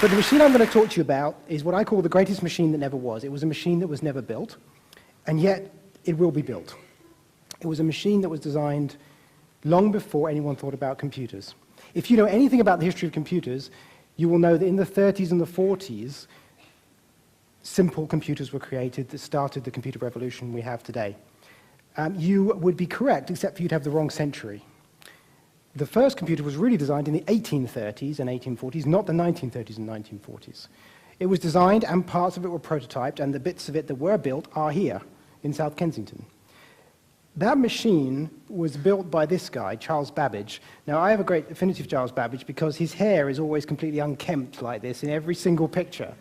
But the machine I'm going to talk to you about is what I call the greatest machine that never was. It was a machine that was never built, and yet it will be built. It was a machine that was designed long before anyone thought about computers. If you know anything about the history of computers, you will know that in the 30s and the 40s, simple computers were created that started the computer revolution we have today. You would be correct, except for you'd have the wrong century. The first computer was really designed in the 1830s and 1840s, not the 1930s and 1940s. It was designed, and parts of it were prototyped, and the bits of it that were built are here in South Kensington. That machine was built by this guy, Charles Babbage. Now, I have a great affinity for Charles Babbage because his hair is always completely unkempt like this in every single picture.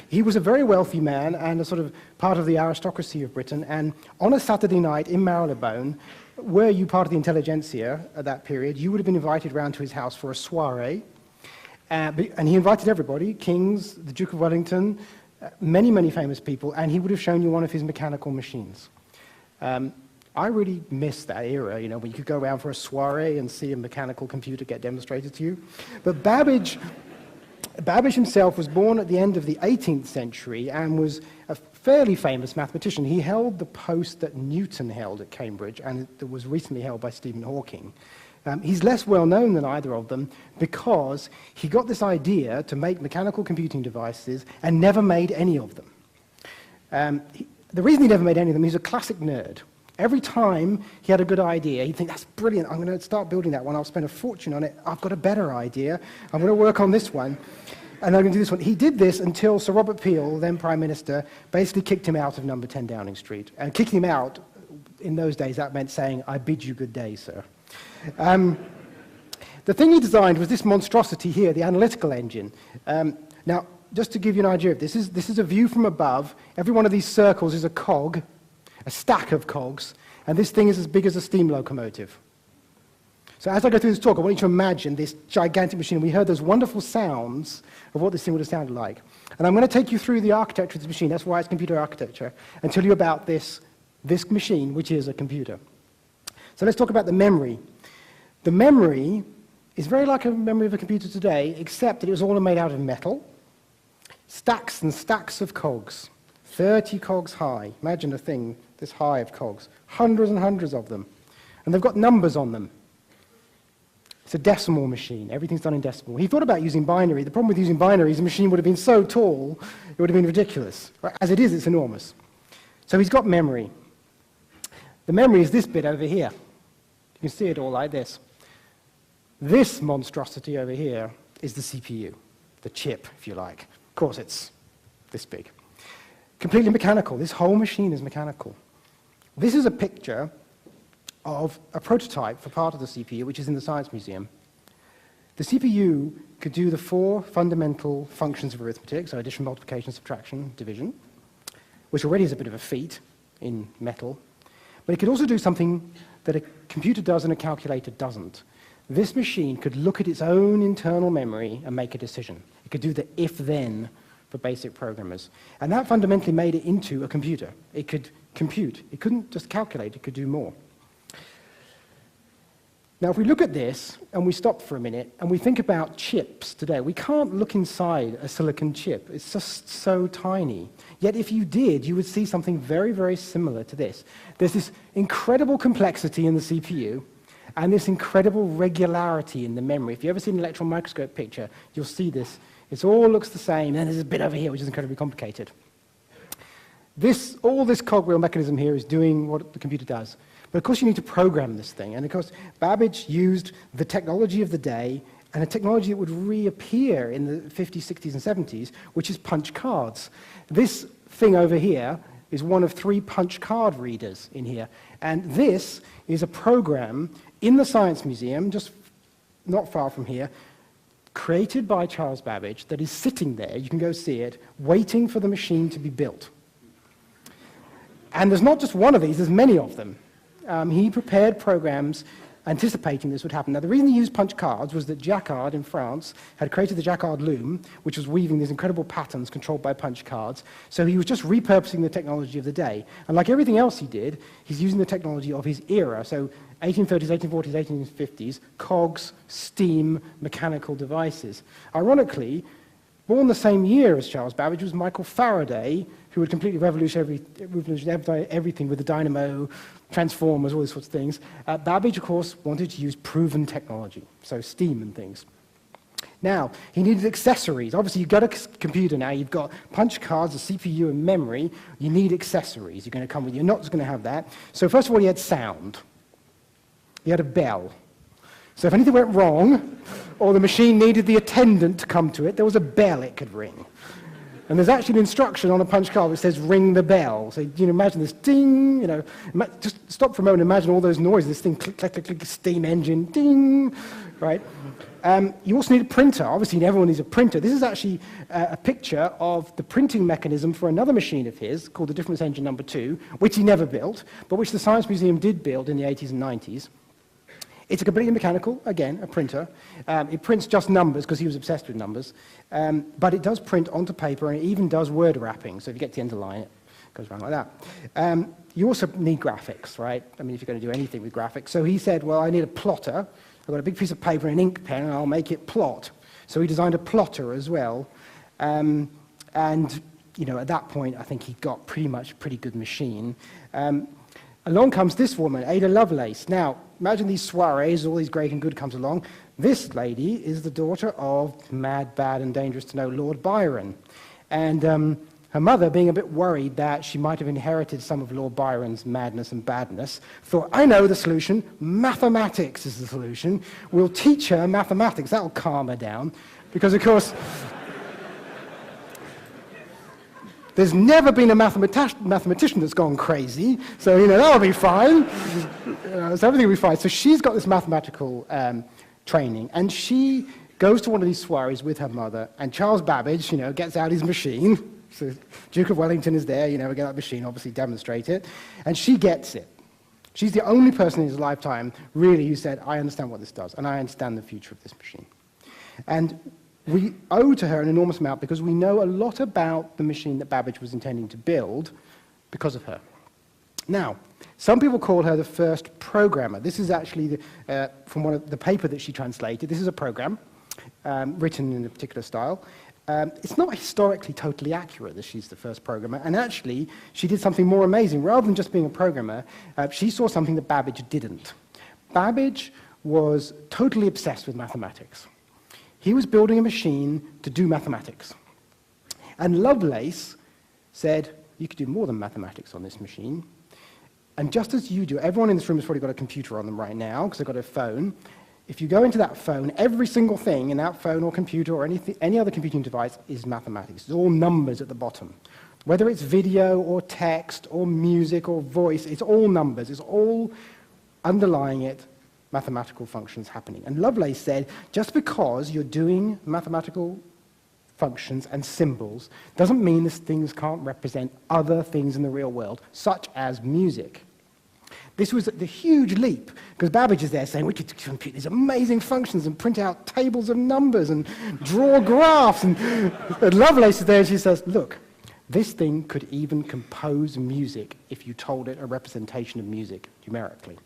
He was a very wealthy man and a sort of part of the aristocracy of Britain, and on a Saturday night in Marylebone, were you part of the intelligentsia at that period, you would have been invited round to his house for a soiree, and he invited everybody, kings, the Duke of Wellington, many, many famous people, and he would have shown you one of his mechanical machines. I really miss that era, you know, when you could go around for a soiree and see a mechanical computer get demonstrated to you. But Babbage himself was born at the end of the 18th century and was a fairly famous mathematician. He held the post that Newton held at Cambridge, and that was recently held by Stephen Hawking. He's less well known than either of them because he got this idea to make mechanical computing devices and never made any of them. The reason he never made any of them, he's a classic nerd. Every time he had a good idea, he'd think, that's brilliant, I'm going to start building that one, I'll spend a fortune on it, I've got a better idea, I'm going to work on this one, and I'm going to do this one. He did this until Sir Robert Peel, then Prime Minister, basically kicked him out of number 10 Downing Street. And kicking him out, in those days, that meant saying, I bid you good day, sir. The thing he designed was this monstrosity here, the analytical engine. Now, just to give you an idea of this is a view from above. Every one of these circles is a cog, a stack of cogs, and this thing is as big as a steam locomotive. So as I go through this talk, I want you to imagine this gigantic machine. We heard those wonderful sounds of what this thing would have sounded like. And I'm going to take you through the architecture of this machine, that's why it's computer architecture, and tell you about this machine, which is a computer. So let's talk about the memory. The memory is very like a memory of a computer today, except that it was all made out of metal, stacks and stacks of cogs, 30 cogs high. Imagine a thing this high of cogs, hundreds and hundreds of them. And they've got numbers on them. It's a decimal machine. Everything's done in decimal. He thought about using binary. The problem with using binary is the machine would have been so tall, it would have been ridiculous. As it is, it's enormous. So he's got memory. The memory is this bit over here. You can see it all like this. This monstrosity over here is the CPU, the chip, if you like. Of course, it's this big. Completely mechanical. This whole machine is mechanical. This is a picture of a prototype for part of the CPU, which is in the Science Museum. The CPU could do the 4 fundamental functions of arithmetic, so addition, multiplication, subtraction, division, which already is a bit of a feat in metal. But it could also do something that a computer does and a calculator doesn't. This machine could look at its own internal memory and make a decision. It could do the if-then for basic programmers. And that fundamentally made it into a computer. It could compute. It couldn't just calculate, it could do more. Now, if we look at this, and we stop for a minute, and we think about chips today, we can't look inside a silicon chip. It's just so tiny. Yet if you did, you would see something very, very similar to this. There's this incredible complexity in the CPU, and this incredible regularity in the memory. If you've ever seen an electron microscope picture, you'll see this. It all looks the same, and then there's a bit over here which is incredibly complicated. All this cogwheel mechanism here is doing what the computer does. But of course you need to program this thing, and of course Babbage used the technology of the day and a technology that would reappear in the 50s, 60s, and 70s, which is punch cards. This thing over here is one of 3 punch card readers in here, and this is a program in the Science Museum, just not far from here, created by Charles Babbage, that is sitting there, you can go see it, waiting for the machine to be built. And there's not just one of these, there's many of them. He prepared programs anticipating this would happen. Now, the reason he used punch cards was that Jacquard in France had created the Jacquard loom, which was weaving these incredible patterns controlled by punch cards. So he was just repurposing the technology of the day. And like everything else he did, he's using the technology of his era. So 1830s, 1840s, 1850s, cogs, steam, mechanical devices. Ironically, Born the same year as Charles Babbage was Michael Faraday, who would completely revolutionize everything with the dynamo, transformers, all these sorts of things. Babbage, of course, wanted to use proven technology, so steam and things. Now, he needed accessories. Obviously, you've got a computer now. You've got punch cards, a CPU, and memory. You need accessories. You're going to come with. You're not just going to have that. So first of all, he had sound. He had a bell. So if anything went wrong, or the machine needed the attendant to come to it, there was a bell it could ring. And there's actually an instruction on a punch card which says, ring the bell. So, imagine this ding, just stop for a moment and imagine all those noises, this thing, click, click, click, click, steam engine, ding, right? You also need a printer. Obviously, everyone needs a printer. This is actually a picture of the printing mechanism for another machine of his called the Difference Engine No. 2, which he never built, but which the Science Museum did build in the 80s and 90s. It's a completely mechanical, again, a printer. It prints just numbers, because he was obsessed with numbers. But it does print onto paper, and it even does word wrapping. So if you get to the end of the line, it goes around like that. You also need graphics, right? I mean, if you're going to do anything with graphics. So he said, well, I need a plotter. I've got a big piece of paper and an ink pen, and I'll make it plot. So he designed a plotter as well. And, at that point, I think he got pretty good machine. Along comes this woman, Ada Lovelace. Now, imagine these soirees, all these great and good comes along. This lady is the daughter of mad, bad, and dangerous to know Lord Byron. And her mother, being a bit worried that she might have inherited some of Lord Byron's madness and badness, thought, I know the solution. Mathematics is the solution. We'll teach her mathematics. That'll calm her down. Because, of course, there's never been a mathematician that's gone crazy, so, that'll be fine. So everything will be fine. So she's got this mathematical training, and she goes to one of these soirees with her mother, and Charles Babbage, gets out his machine. So Duke of Wellington is there, we get that machine, obviously demonstrate it, and she gets it. She's the only person in his lifetime, really, who said, I understand what this does, and I understand the future of this machine. And we owe to her an enormous amount because we know a lot about the machine that Babbage was intending to build because of her. Now, some people call her the first programmer. This is actually from one of the paper that she translated. This is a program written in a particular style. It's not historically totally accurate that she's the first programmer, and actually she did something more amazing. Rather than just being a programmer, she saw something that Babbage didn't. Babbage was totally obsessed with mathematics. He was building a machine to do mathematics. And Lovelace said, you could do more than mathematics on this machine. And just as you do, everyone in this room has probably got a computer on them right now, because they've got a phone. If you go into that phone, every single thing in that phone or computer or any other computing device is mathematics. It's all numbers at the bottom. Whether it's video or text or music or voice, it's all numbers. It's all underlying it, mathematical functions happening. And Lovelace said, just because you're doing mathematical functions and symbols doesn't mean these things can't represent other things in the real world, such as music. This was the huge leap, because Babbage is there saying, we could compute these amazing functions and print out tables of numbers and draw graphs. And Lovelace is there and she says, look, this thing could even compose music if you told it a representation of music numerically.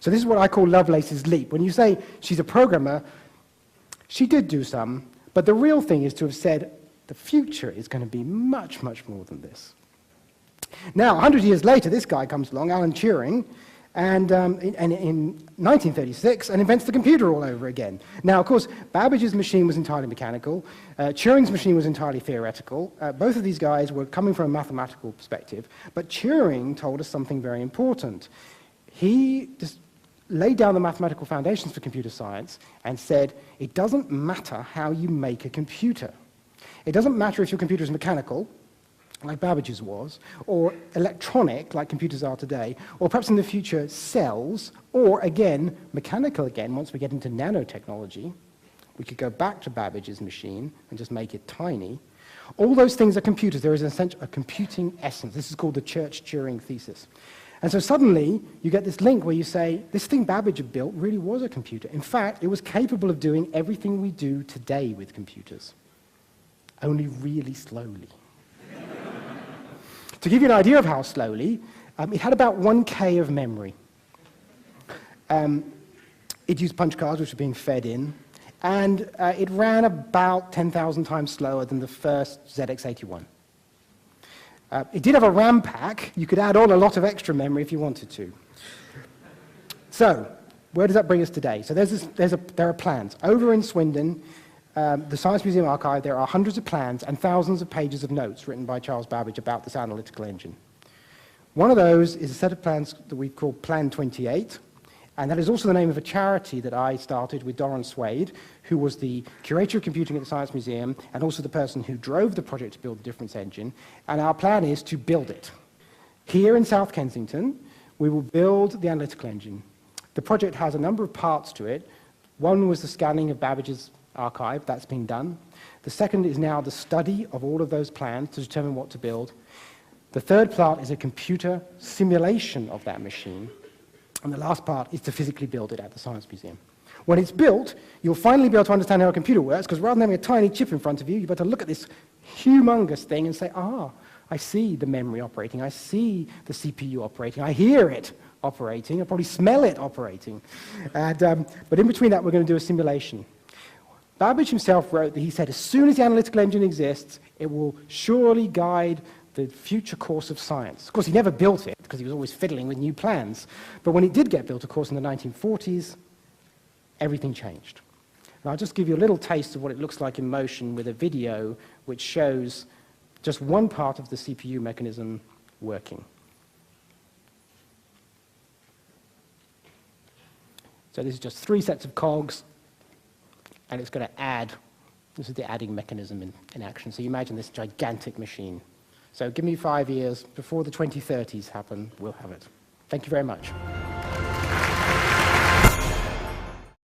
So this is what I call Lovelace's leap. When you say she's a programmer, she did do some, but the real thing is to have said the future is going to be much, much more than this. Now, 100 years later, this guy comes along, Alan Turing, and in 1936, and invents the computer all over again. Now, of course, Babbage's machine was entirely mechanical. Turing's machine was entirely theoretical. Both of these guys were coming from a mathematical perspective, but Turing told us something very important. He just laid down the mathematical foundations for computer science and said, it doesn't matter how you make a computer. It doesn't matter if your computer is mechanical, like Babbage's was, or electronic, like computers are today, or perhaps in the future, cells, or again, mechanical again, once we get into nanotechnology. We could go back to Babbage's machine and just make it tiny. All those things are computers. There is a computing essence. This is called the Church-Turing thesis. And so suddenly, you get this link where you say, this thing Babbage had built really was a computer. In fact, it was capable of doing everything we do today with computers, only really slowly. To give you an idea of how slowly, it had about 1K of memory. It used punch cards, which were being fed in. and it ran about 10,000 times slower than the first ZX81. It did have a RAM pack. You could add on a lot of extra memory if you wanted to. So, where does that bring us today? So there are plans. Over in Swindon, the Science Museum archive, there are hundreds of plans and thousands of pages of notes written by Charles Babbage about this analytical engine. One of those is a set of plans that we call Plan 28, and that is also the name of a charity that I started with Doran Swade, who was the curator of computing at the Science Museum and also the person who drove the project to build the difference engine. And our plan is to build it. Here in South Kensington, we will build the analytical engine. The project has a number of parts to it. One was the scanning of Babbage's archive. That's been done. The second is now the study of all of those plans to determine what to build. The third part is a computer simulation of that machine. And the last part is to physically build it at the Science Museum. When it's built, you'll finally be able to understand how a computer works, because rather than having a tiny chip in front of you, you've got to look at this humongous thing and say, I see the memory operating, I see the CPU operating, I hear it operating, I probably smell it operating. But in between that, we're going to do a simulation. Babbage himself wrote that he said, as soon as the analytical engine exists, it will surely guide the future course of science. Of course, he never built it, because he was always fiddling with new plans. But when it did get built, of course, in the 1940s, everything changed. And I'll just give you a little taste of what it looks like in motion with a video which shows just one part of the CPU mechanism working. So this is just 3 sets of cogs, and it's going to add. This is the adding mechanism in action. So you imagine this gigantic machine. So give me 5 years. Before the 2030s happen, we'll have it. Thank you very much.